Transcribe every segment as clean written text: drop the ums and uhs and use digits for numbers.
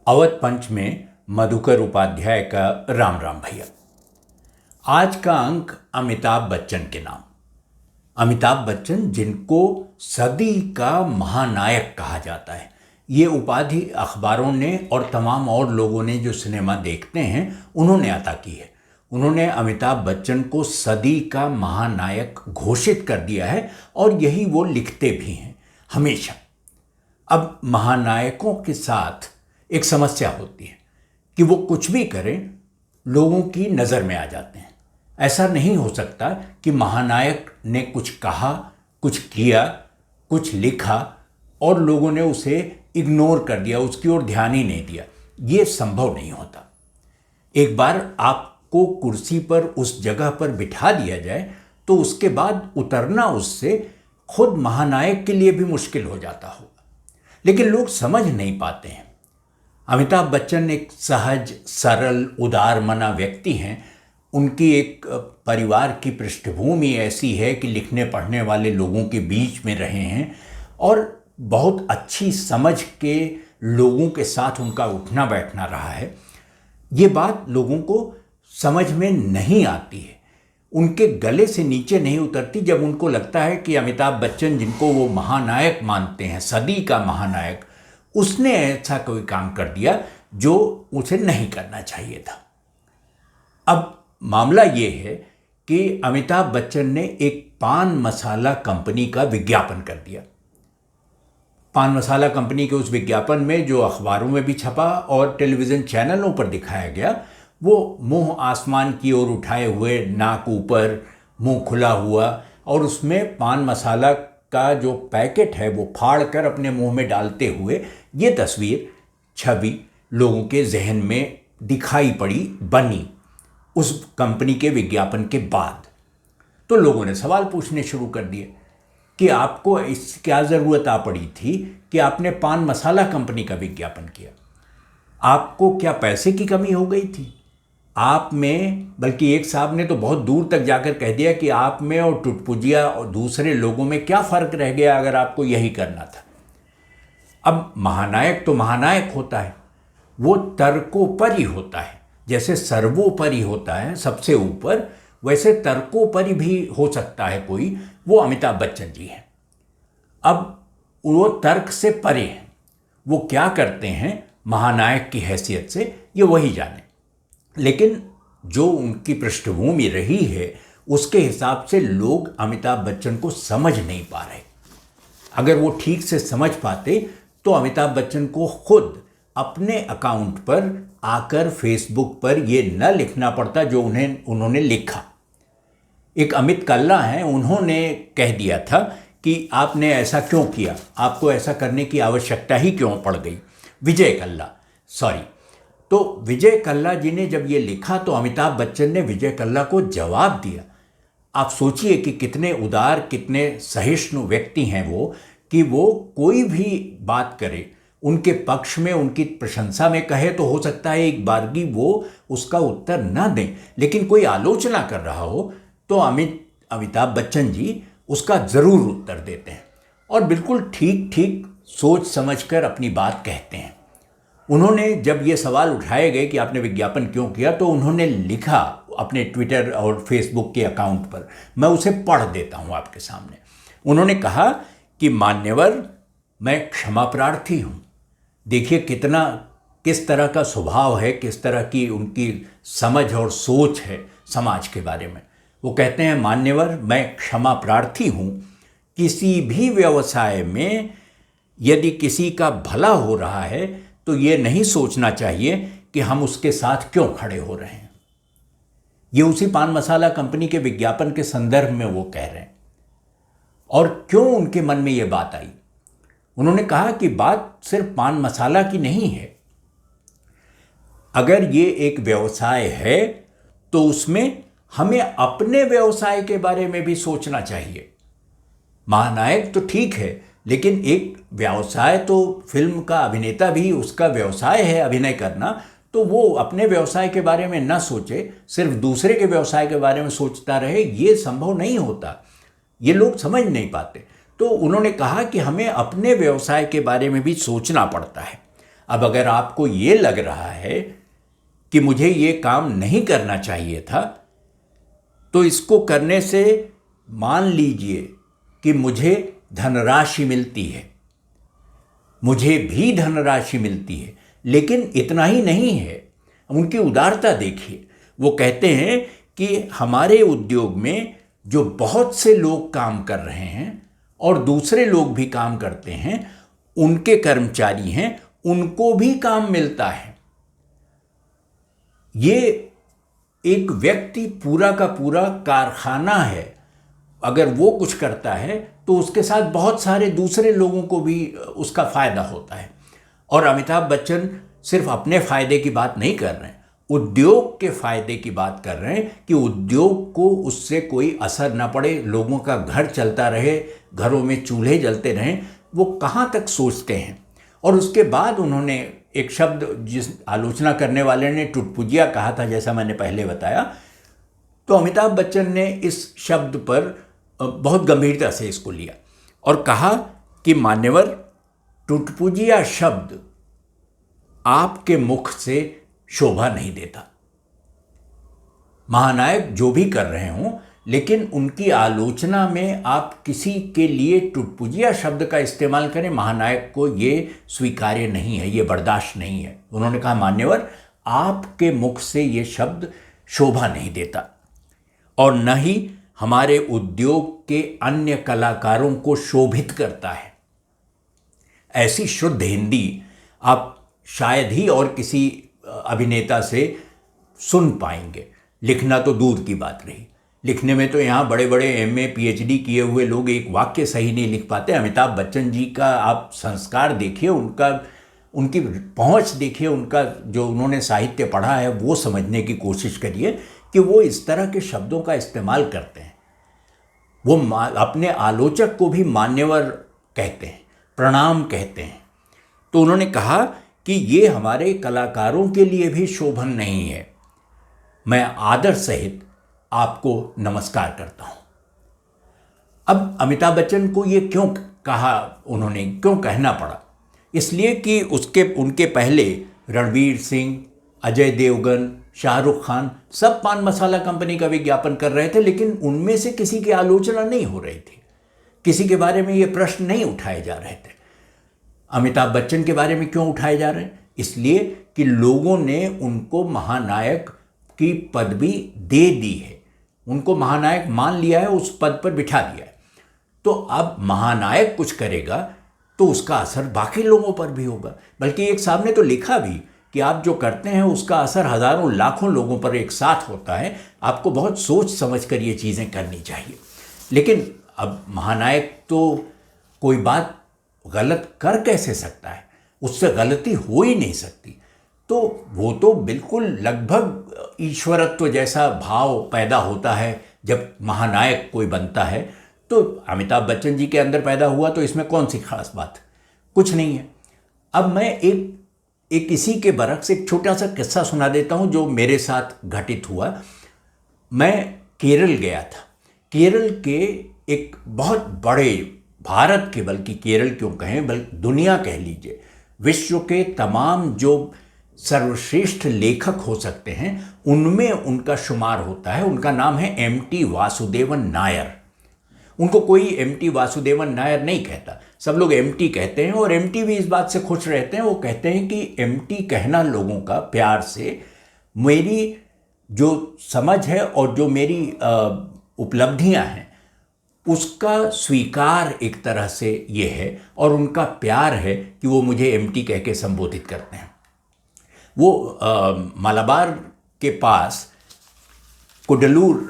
अवध पंच में मधुकर उपाध्याय का राम राम भैया। आज का अंक अमिताभ बच्चन के नाम। अमिताभ बच्चन, जिनको सदी का महानायक कहा जाता है, ये उपाधि अखबारों ने और तमाम और लोगों ने जो सिनेमा देखते हैं उन्होंने अता की है। उन्होंने अमिताभ बच्चन को सदी का महानायक घोषित कर दिया है और यही वो लिखते भी हैं हमेशा। अब महानायकों के साथ एक समस्या होती है कि वो कुछ भी करें, लोगों की नज़र में आ जाते हैं। ऐसा नहीं हो सकता कि महानायक ने कुछ कहा, कुछ किया, कुछ लिखा और लोगों ने उसे इग्नोर कर दिया, उसकी ओर ध्यान ही नहीं दिया। ये संभव नहीं होता। एक बार आपको कुर्सी पर उस जगह पर बिठा दिया जाए तो उसके बाद उतरना उससे खुद महानायक के लिए भी मुश्किल हो जाता होगा, लेकिन लोग समझ नहीं पाते हैं। अमिताभ बच्चन एक सहज, सरल, उदारमना व्यक्ति हैं। उनकी एक परिवार की पृष्ठभूमि ऐसी है कि लिखने पढ़ने वाले लोगों के बीच में रहे हैं और बहुत अच्छी समझ के लोगों के साथ उनका उठना बैठना रहा है। ये बात लोगों को समझ में नहीं आती है, उनके गले से नीचे नहीं उतरती जब उनको लगता है कि अमिताभ बच्चन, जिनको वो महानायक मानते हैं, सदी का महानायक, उसने ऐसा कोई काम कर दिया जो उसे नहीं करना चाहिए था। अब मामला ये है कि अमिताभ बच्चन ने एक पान मसाला कंपनी का विज्ञापन कर दिया। पान मसाला कंपनी के उस विज्ञापन में, जो अखबारों में भी छपा और टेलीविज़न चैनलों पर दिखाया गया, वो मुंह आसमान की ओर उठाए हुए, नाक ऊपर, मुंह खुला हुआ, और उसमें पान मसाला का जो पैकेट है वो फाड़ कर अपने मुंह में डालते हुए ये तस्वीर, छवि लोगों के जहन में दिखाई पड़ी, बनी उस कंपनी के विज्ञापन के बाद। तो लोगों ने सवाल पूछने शुरू कर दिए कि आपको इस क्या ज़रूरत आ पड़ी थी कि आपने पान मसाला कंपनी का विज्ञापन किया? आपको क्या पैसे की कमी हो गई थी? आप में, बल्कि एक साहब ने तो बहुत दूर तक जाकर कह दिया कि आप में और टुटपुजिया और दूसरे लोगों में क्या फ़र्क रह गया अगर आपको यही करना था। अब महानायक तो महानायक होता है, वो तर्कोपरि होता है। जैसे सर्वोपरि होता है, सबसे ऊपर, वैसे तर्कोपरि भी हो सकता है कोई, वो अमिताभ बच्चन जी हैं। अब वो तर्क से परे हैं। वो क्या करते हैं महानायक की हैसियत से, ये वही जाने। लेकिन जो उनकी पृष्ठभूमि रही है उसके हिसाब से लोग अमिताभ बच्चन को समझ नहीं पा रहे। अगर वो ठीक से समझ पाते तो अमिताभ बच्चन को खुद अपने अकाउंट पर आकर फेसबुक पर ये न लिखना पड़ता जो उन्होंने लिखा। एक अमित कल्ला हैं, उन्होंने कह दिया था कि आपने ऐसा क्यों किया, आपको ऐसा करने की आवश्यकता ही क्यों पड़ गई। विजय कल्ला, सॉरी। तो विजय कल्ला जी ने जब ये लिखा तो अमिताभ बच्चन ने विजय कल्ला को जवाब दिया। आप सोचिए कि कितने उदार, कितने सहिष्णु व्यक्ति हैं वो, कि वो कोई भी बात करे, उनके पक्ष में, उनकी प्रशंसा में कहे तो हो सकता है एक बारगी वो उसका उत्तर न दें, लेकिन कोई आलोचना कर रहा हो तो अमिताभ बच्चन जी उसका ज़रूर उत्तर देते हैं और बिल्कुल ठीक ठीक सोच समझकर अपनी बात कहते हैं। उन्होंने जब ये सवाल उठाए गए कि आपने विज्ञापन क्यों किया, तो उन्होंने लिखा अपने ट्विटर और फेसबुक के अकाउंट पर, मैं उसे पढ़ देता हूँ आपके सामने। उन्होंने कहा कि मान्यवर, मैं क्षमा प्रार्थी हूँ। देखिए किस तरह का स्वभाव है, किस तरह की उनकी समझ और सोच है समाज के बारे में। वो कहते हैं, मान्यवर, मैं क्षमा प्रार्थी हूँ। किसी भी व्यवसाय में यदि किसी का भला हो रहा है तो ये नहीं सोचना चाहिए कि हम उसके साथ क्यों खड़े हो रहे हैं। ये उसी पान मसाला कंपनी के विज्ञापन के संदर्भ में वो कह रहे हैं। और क्यों उनके मन में ये बात आई? उन्होंने कहा कि बात सिर्फ पान मसाला की नहीं है। अगर ये एक व्यवसाय है तो उसमें हमें अपने व्यवसाय के बारे में भी सोचना चाहिए। महानायक तो ठीक है, लेकिन एक व्यवसाय तो फिल्म का अभिनेता भी, उसका व्यवसाय है अभिनय करना, तो वो अपने व्यवसाय के बारे में न सोचे, सिर्फ दूसरे के व्यवसाय के बारे में सोचता रहे, ये संभव नहीं होता। ये लोग समझ नहीं पाते। तो उन्होंने कहा कि हमें अपने व्यवसाय के बारे में भी सोचना पड़ता है। अब अगर आपको ये लग रहा है कि मुझे ये काम नहीं करना चाहिए था, तो इसको करने से मान लीजिए कि मुझे धनराशि मिलती है, मुझे भी धनराशि मिलती है, लेकिन इतना ही नहीं है। उनकी उदारता देखिए। वो कहते हैं कि हमारे उद्योग में जो बहुत से लोग काम कर रहे हैं और दूसरे लोग भी काम करते हैं, उनके कर्मचारी हैं, उनको भी काम मिलता है। ये एक व्यक्ति पूरा का पूरा कारखाना है, अगर वो कुछ करता है तो उसके साथ बहुत सारे दूसरे लोगों को भी उसका फायदा होता है। और अमिताभ बच्चन सिर्फ अपने फायदे की बात नहीं कर रहे हैं, उद्योग के फायदे की बात कर रहे हैं कि उद्योग को उससे कोई असर ना पड़े, लोगों का घर चलता रहे, घरों में चूल्हे जलते रहें। वो कहाँ तक सोचते हैं। और उसके बाद उन्होंने एक शब्द, जिस आलोचना करने वाले ने टुटपुजिया कहा था, जैसा मैंने पहले बताया, तो अमिताभ बच्चन ने इस शब्द पर बहुत गंभीरता से इसको लिया और कहा कि मान्यवर, टुटपुजिया शब्द आपके मुख से शोभा नहीं देता। महानायक जो भी कर रहे हों, लेकिन उनकी आलोचना में आप किसी के लिए टुटपुजिया शब्द का इस्तेमाल करें, महानायक को ये स्वीकार्य नहीं है, ये बर्दाश्त नहीं है। उन्होंने कहा, मान्यवर, आपके मुख से ये शब्द शोभा नहीं देता और न ही हमारे उद्योग के अन्य कलाकारों को शोभित करता है। ऐसी शुद्ध हिंदी आप शायद ही और किसी अभिनेता से सुन पाएंगे। लिखना तो दूर की बात रही, लिखने में तो यहाँ बड़े बड़े MA PhD किए हुए लोग एक वाक्य सही नहीं लिख पाते। अमिताभ बच्चन जी का आप संस्कार देखिए, उनकी पहुँच देखिए, उनका जो उन्होंने साहित्य पढ़ा है वो समझने की कोशिश करिए कि वो इस तरह के शब्दों का इस्तेमाल करते हैं। वो अपने आलोचक को भी मान्यवर कहते हैं, प्रणाम कहते हैं। तो उन्होंने कहा कि ये हमारे कलाकारों के लिए भी शोभन नहीं है। मैं आदर सहित आपको नमस्कार करता हूं। अब अमिताभ बच्चन को ये क्यों कहा, उन्होंने क्यों कहना पड़ा? इसलिए कि उनके पहले रणवीर सिंह, अजय देवगन, शाहरुख खान सब पान मसाला कंपनी का विज्ञापन कर रहे थे, लेकिन उनमें से किसी की आलोचना नहीं हो रही थी, किसी के बारे में ये प्रश्न नहीं उठाए जा रहे थे। अमिताभ बच्चन के बारे में क्यों उठाए जा रहे हैं? इसलिए कि लोगों ने उनको महानायक की पदवी दे दी है, उनको महानायक मान लिया है, उस पद पर बिठा दिया है। तो अब महानायक कुछ करेगा तो उसका असर बाकी लोगों पर भी होगा। बल्कि एक साहब ने तो लिखा भी कि आप जो करते हैं उसका असर हजारों लाखों लोगों पर एक साथ होता है, आपको बहुत सोच समझ कर ये चीज़ें करनी चाहिए। लेकिन अब महानायक तो कोई बात गलत कर कैसे सकता है, उससे गलती हो ही नहीं सकती। तो वो तो बिल्कुल लगभग ईश्वरत्व जैसा भाव पैदा होता है जब महानायक कोई बनता है। तो अमिताभ बच्चन जी के अंदर पैदा हुआ, तो इसमें कौन सी खास बात? कुछ नहीं है। अब मैं एक इसी के बरक्स एक छोटा सा किस्सा सुना देता हूँ जो मेरे साथ घटित हुआ। मैं केरल गया था। केरल के एक बहुत बड़े, भारत के, बल्कि केरल क्यों कहें, बल्कि दुनिया कह लीजिए, विश्व के तमाम जो सर्वश्रेष्ठ लेखक हो सकते हैं उनमें उनका शुमार होता है। उनका नाम है MT वासुदेवन नायर। उनको कोई MT वासुदेवन नायर नहीं कहता, सब लोग MT कहते हैं। और MT भी इस बात से खुश रहते हैं। वो कहते हैं कि MT कहना लोगों का प्यार से मेरी जो समझ है और जो मेरी उपलब्धियां हैं उसका स्वीकार एक तरह से ये है, और उनका प्यार है कि वो मुझे MT कह के संबोधित करते हैं। वो मालाबार के पास कुडलूर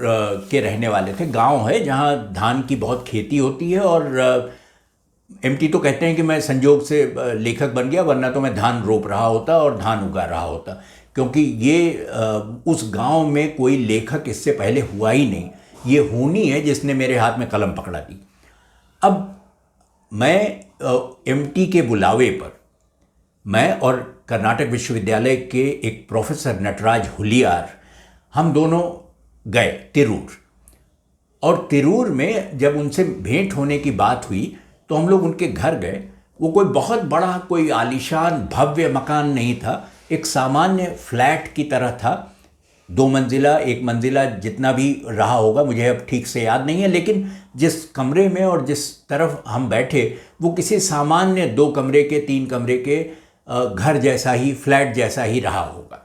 के रहने वाले थे। गांव है जहां धान की बहुत खेती होती है, और MT तो कहते हैं कि मैं संजोग से लेखक बन गया, वरना तो मैं धान रोप रहा होता और धान उगा रहा होता, क्योंकि ये उस गांव में कोई लेखक इससे पहले हुआ ही नहीं। ये होनी है जिसने मेरे हाथ में कलम पकड़ा दी। अब मैं MT के बुलावे पर, मैं और कर्नाटक विश्वविद्यालय के एक प्रोफेसर नटराज हुलियार, हम दोनों गए तिरूर। और तिरूर में जब उनसे भेंट होने की बात हुई तो हम लोग उनके घर गए। वो कोई बहुत बड़ा, कोई आलीशान भव्य मकान नहीं था, एक सामान्य फ्लैट की तरह था। 2 मंजिला, 1 मंजिला, जितना भी रहा होगा मुझे अब ठीक से याद नहीं है, लेकिन जिस कमरे में और जिस तरफ हम बैठे वो किसी सामान्य 2 कमरे के, 3 कमरे के घर जैसा ही, फ्लैट जैसा ही रहा होगा।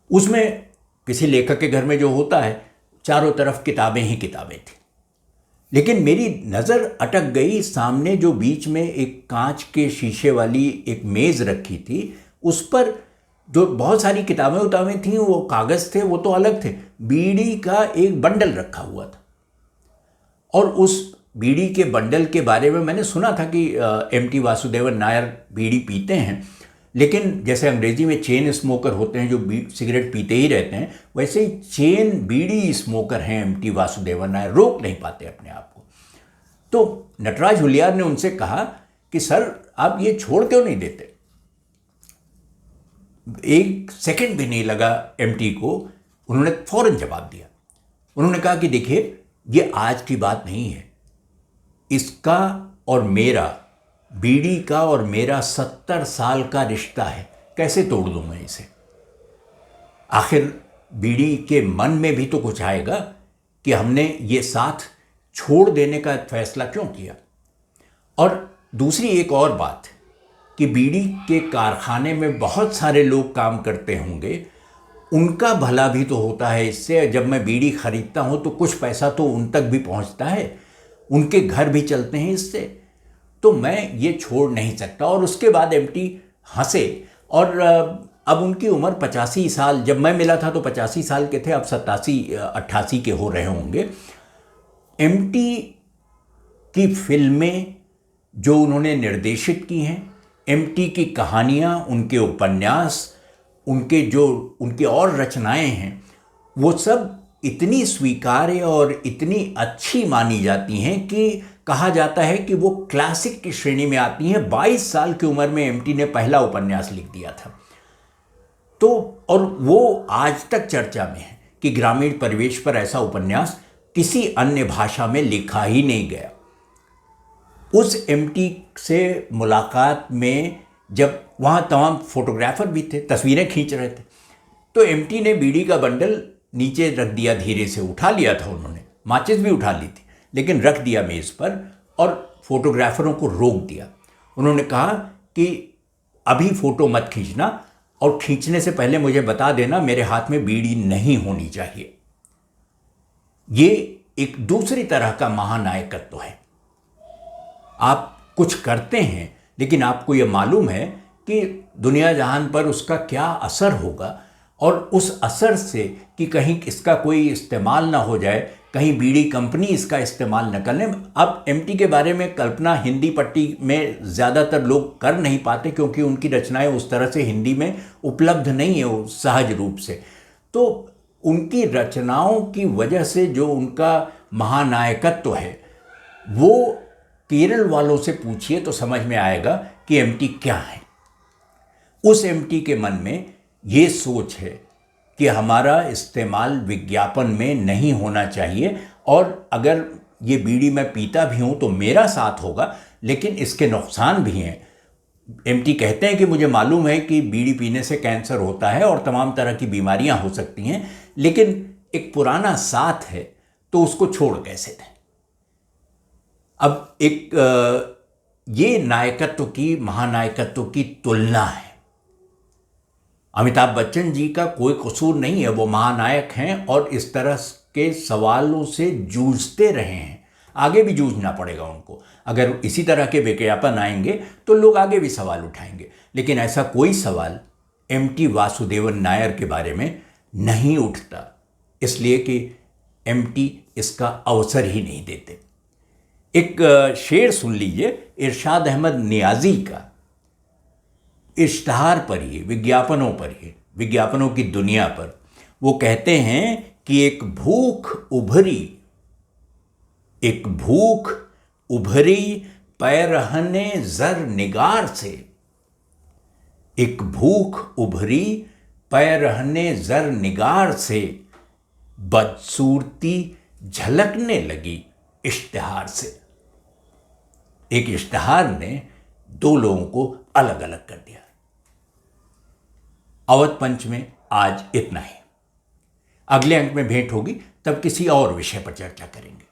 उसमें किसी लेखक के घर में जो होता है, चारों तरफ किताबें ही किताबें थी। लेकिन मेरी नज़र अटक गई, सामने जो बीच में एक कांच के शीशे वाली एक मेज़ रखी थी, उस पर जो बहुत सारी किताबें उताबें थीं, वो कागज़ थे, वो तो अलग थे, बीड़ी का एक बंडल रखा हुआ था। और उस बीड़ी के बंडल के बारे में मैंने सुना था कि एम.टी. वासुदेवन नायर बीड़ी पीते हैं, लेकिन जैसे अंग्रेजी में चेन स्मोकर होते हैं जो सिगरेट पीते ही रहते हैं, वैसे ही चेन बीड़ी स्मोकर हैं एम.टी. वासुदेवन नायर, रोक नहीं पाते अपने आप को। तो नटराज हुलियार ने उनसे कहा कि सर आप ये छोड़ क्यों नहीं देते। 1 सेकंड भी नहीं लगा एम.टी. को, उन्होंने फौरन जवाब दिया। उन्होंने कहा कि देखिए, ये आज की बात नहीं है, इसका और मेरा, बीड़ी का और मेरा 70 साल का रिश्ता है, कैसे तोड़ दूं मैं इसे। आखिर बीड़ी के मन में भी तो कुछ आएगा कि हमने ये साथ छोड़ देने का फैसला क्यों किया। और दूसरी एक और बात कि बीड़ी के कारखाने में बहुत सारे लोग काम करते होंगे, उनका भला भी तो होता है इससे। जब मैं बीड़ी खरीदता हूं तो कुछ पैसा तो उन तक भी पहुंचता है, उनके घर भी चलते हैं इससे, तो मैं ये छोड़ नहीं सकता। और उसके बाद एम.टी. हंसे, और अब उनकी उम्र 85 साल, जब मैं मिला था तो 85 साल के थे, अब 87-88 के हो रहे होंगे। एम.टी. की फिल्में जो उन्होंने निर्देशित की हैं, एम.टी. की कहानियाँ, उनके उपन्यास, उनकी और रचनाएं हैं, वो सब इतनी स्वीकार्य और इतनी अच्छी मानी जाती हैं कि कहा जाता है कि वो क्लासिक की श्रेणी में आती हैं। 22 साल की उम्र में एम.टी. ने पहला उपन्यास लिख दिया था। तो और वो आज तक चर्चा में है कि ग्रामीण परिवेश पर ऐसा उपन्यास किसी अन्य भाषा में लिखा ही नहीं गया। उस एम.टी. से मुलाकात में जब वहाँ तमाम फोटोग्राफर भी थे, तस्वीरें खींच रहे थे, तो एम.टी. ने बीड़ी का बंडल नीचे रख दिया, धीरे से उठा लिया था उन्होंने, माचिस भी उठा ली थी, लेकिन रख दिया मेज़ पर और फोटोग्राफरों को रोक दिया। उन्होंने कहा कि अभी फ़ोटो मत खींचना, और खींचने से पहले मुझे बता देना, मेरे हाथ में बीड़ी नहीं होनी चाहिए। ये एक दूसरी तरह का महानायकत्व है। आप कुछ करते हैं, लेकिन आपको ये मालूम है कि दुनिया जहान पर उसका क्या असर होगा, और उस असर से कि कहीं इसका कोई इस्तेमाल ना हो जाए, कहीं बीड़ी कंपनी इसका इस्तेमाल न कर लें। अब एम.टी. के बारे में कल्पना हिंदी पट्टी में ज़्यादातर लोग कर नहीं पाते, क्योंकि उनकी रचनाएं उस तरह से हिंदी में उपलब्ध नहीं है वो सहज रूप से। तो उनकी रचनाओं की वजह से जो उनका महानायकत्व है, वो केरल वालों से पूछिए तो समझ में आएगा कि एम.टी. क्या है। उस एम.टी. के मन में ये सोच है कि हमारा इस्तेमाल विज्ञापन में नहीं होना चाहिए, और अगर ये बीड़ी मैं पीता भी हूँ तो मेरा साथ होगा, लेकिन इसके नुकसान भी हैं। एम.टी. कहते हैं कि मुझे मालूम है कि बीड़ी पीने से कैंसर होता है और तमाम तरह की बीमारियां हो सकती हैं, लेकिन एक पुराना साथ है तो उसको छोड़ कैसे दें। अब ये नायकत्व की, महानायकत्व की तुलना है। अमिताभ बच्चन जी का कोई कसूर नहीं है, वो महानायक हैं और इस तरह के सवालों से जूझते रहे हैं, आगे भी जूझना पड़ेगा उनको। अगर इसी तरह के विज्ञापन आएंगे तो लोग आगे भी सवाल उठाएंगे, लेकिन ऐसा कोई सवाल एम.टी. वासुदेवन नायर के बारे में नहीं उठता, इसलिए कि एम.टी. इसका अवसर ही नहीं देते। एक शेर सुन लीजिए इरशाद अहमद नियाजी का, इश्तहार पर ही, विज्ञापनों पर ही, विज्ञापनों की दुनिया पर। वो कहते हैं कि एक भूख उभरी पैरहने जर निगार से, एक भूख उभरी पैरहने जर निगार से, बदसूरती झलकने लगी इश्तहार से। एक इश्तहार ने दो लोगों को अलग अलग कर दिया। अवध पंच में आज इतना ही। अगले अंक में भेंट होगी, तब किसी और विषय पर चर्चा करेंगे।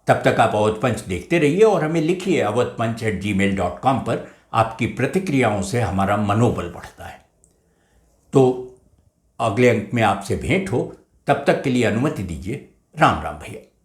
तब तक आप अवध पंच देखते रहिए और हमें लिखिए awadhpanch@gmail.com पर। आपकी प्रतिक्रियाओं से हमारा मनोबल बढ़ता है। तो अगले अंक में आपसे भेंट हो, तब तक के लिए अनुमति दीजिए। राम राम भैया।